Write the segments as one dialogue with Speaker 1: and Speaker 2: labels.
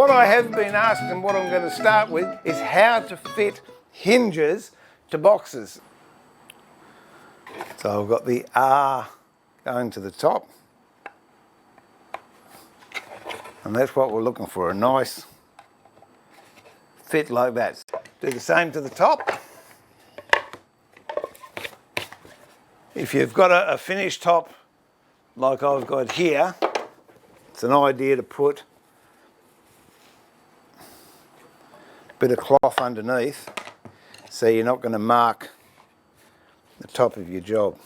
Speaker 1: what I have been asked and what I'm going to start with is how to fit hinges to boxes. So I've got the R going to the top, and that's what we're looking for, a nice fit like that. Do the same to the top. If you've got a finished top like I've got here, it's an idea to put a bit of cloth underneath so you're not going to mark the top of your job.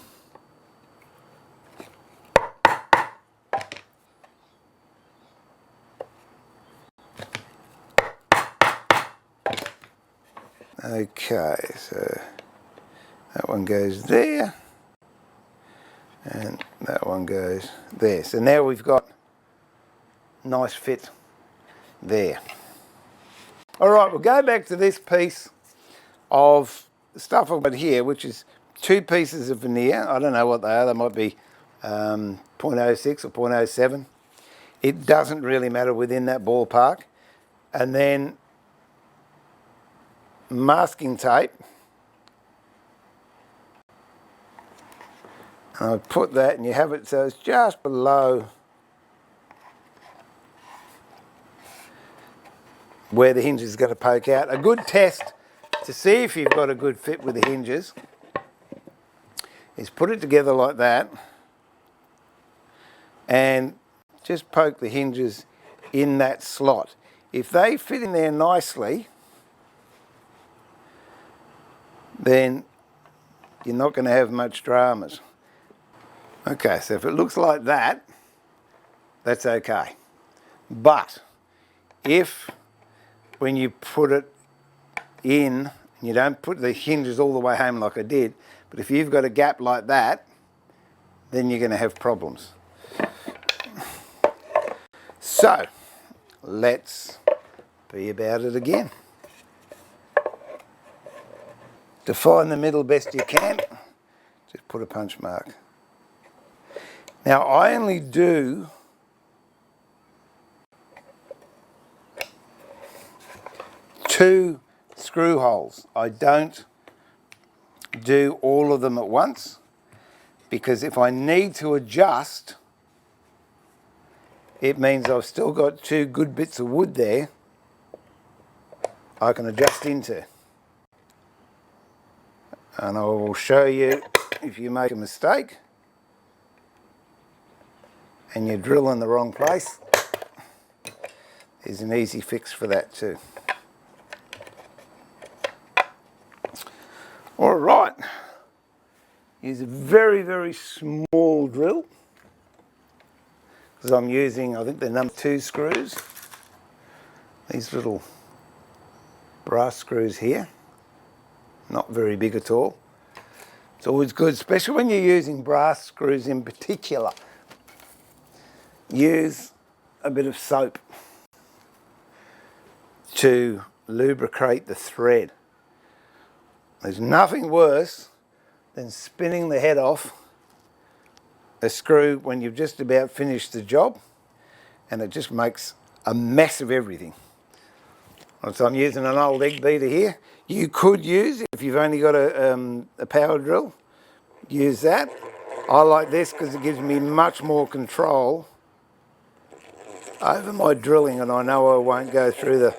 Speaker 1: Okay, so that one goes there and that one goes there. So now we've got a nice fit there. All right, we'll go back to this piece of stuff I've got here, which is 2 pieces of veneer. I don't know what they are. They might be 0.06 or 0.07. It doesn't really matter within that ballpark. And then masking tape. And I put that, and you have it so it's just below where the hinge is going to poke out. A good test to see if you've got a good fit with the hinges is put it together like that and just poke the hinges in that slot. If they fit in there nicely, then you're not going to have much dramas. Okay, so if it looks like that, that's okay. But if when you put it in, you don't put the hinges all the way home like I did, but if you've got a gap like that, then you're going to have problems. So, let's be about it again. To find the middle best you can, just put a punch mark. Now I only do two screw holes. I don't do all of them at once, because if I need to adjust, it means I've still got 2 good bits of wood there I can adjust into. And I will show you if you make a mistake and you drill in the wrong place, there's an easy fix for that too. All right, use a very, very small drill because I'm using, I think they're number 2 screws. These little brass screws here, not very big at all. It's always good, especially when you're using brass screws in particular. Use a bit of soap to lubricate the thread. There's nothing worse than spinning the head off a screw when you've just about finished the job, and it just makes a mess of everything. So I'm using an old egg beater here. You could use, if you've only got a power drill, use that. I like this because it gives me much more control over my drilling, and I know I won't go through the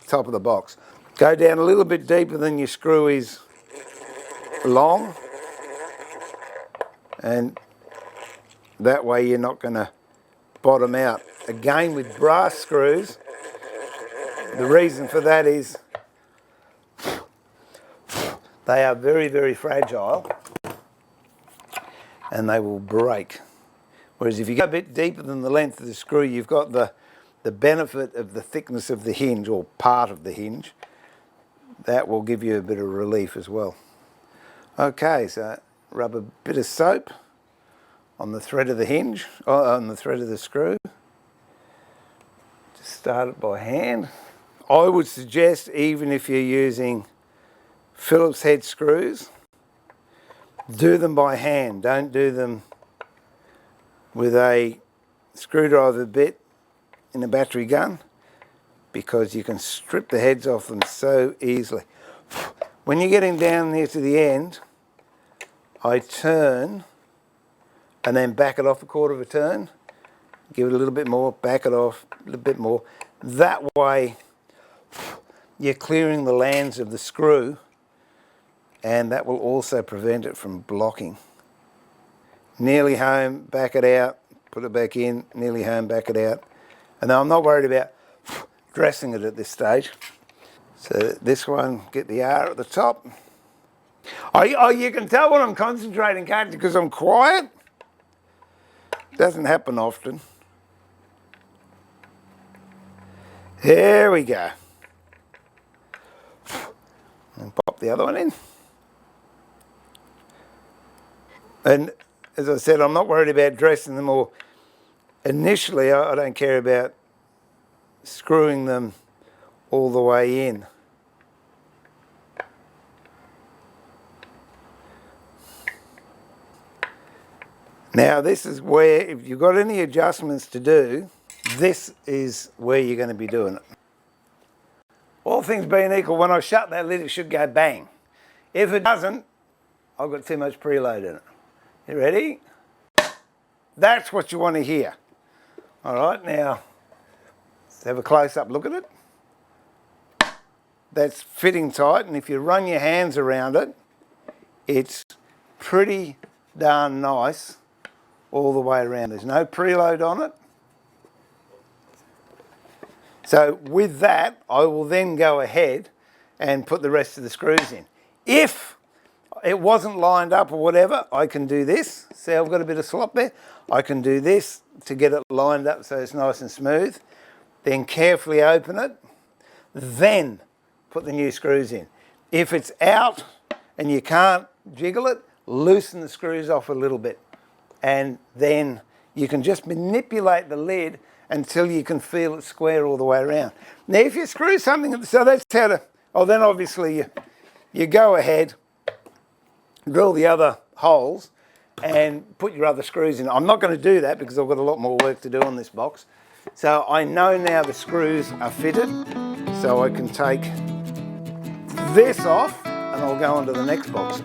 Speaker 1: top of the box. Go down a little bit deeper than your screw is long, and that way you're not going to bottom out. Again, with brass screws, the reason for that is they are very, very fragile and they will break. Whereas if you go a bit deeper than the length of the screw, you've got the benefit of the thickness of the hinge, or part of the hinge. That will give you a bit of relief as well. Okay, so rub a bit of soap on the thread of the hinge, on the thread of the screw. Just start it by hand. I would suggest, even if you're using Phillips head screws, do them by hand. Don't do them with a screwdriver bit in a battery gun, because you can strip the heads off them so easily. When you're getting down near to the end, I turn and then back it off a quarter of a turn. Give it a little bit more, back it off a little bit more. That way you're clearing the lands of the screw, and that will also prevent it from blocking. Nearly home, back it out, put it back in, nearly home, back it out. And I'm not worried about dressing it at this stage. So this one, get the R at the top. Oh, you can tell when I'm concentrating, can't you? Because I'm quiet. Doesn't happen often. There we go. And pop the other one in. And as I said, I'm not worried about dressing them, or initially I don't care about screwing them all the way in. Now this is where, if you've got any adjustments to do, this is where you're going to be doing it. All things being equal, when I shut that lid, it should go bang. If it doesn't, I've got too much preload in it. You ready? That's what you want to hear. All right, now let's have a close-up look at it. That's fitting tight, and if you run your hands around it, it's pretty darn nice all the way around. There's no preload on it. So with that, I will then go ahead and put the rest of the screws in. If it wasn't lined up or whatever, I can do this. See, I've got a bit of slop there. I can do this to get it lined up so it's nice and smooth. Then carefully open it. Then put the new screws in. If it's out and you can't jiggle it, loosen the screws off a little bit. And then you can just manipulate the lid until you can feel it square all the way around. Now if you screw something, so that's how to, then obviously you go ahead, drill the other holes and put your other screws in. I'm not going to do that because I've got a lot more work to do on this box. So I know now the screws are fitted, so I can take this off and I'll go on to the next box.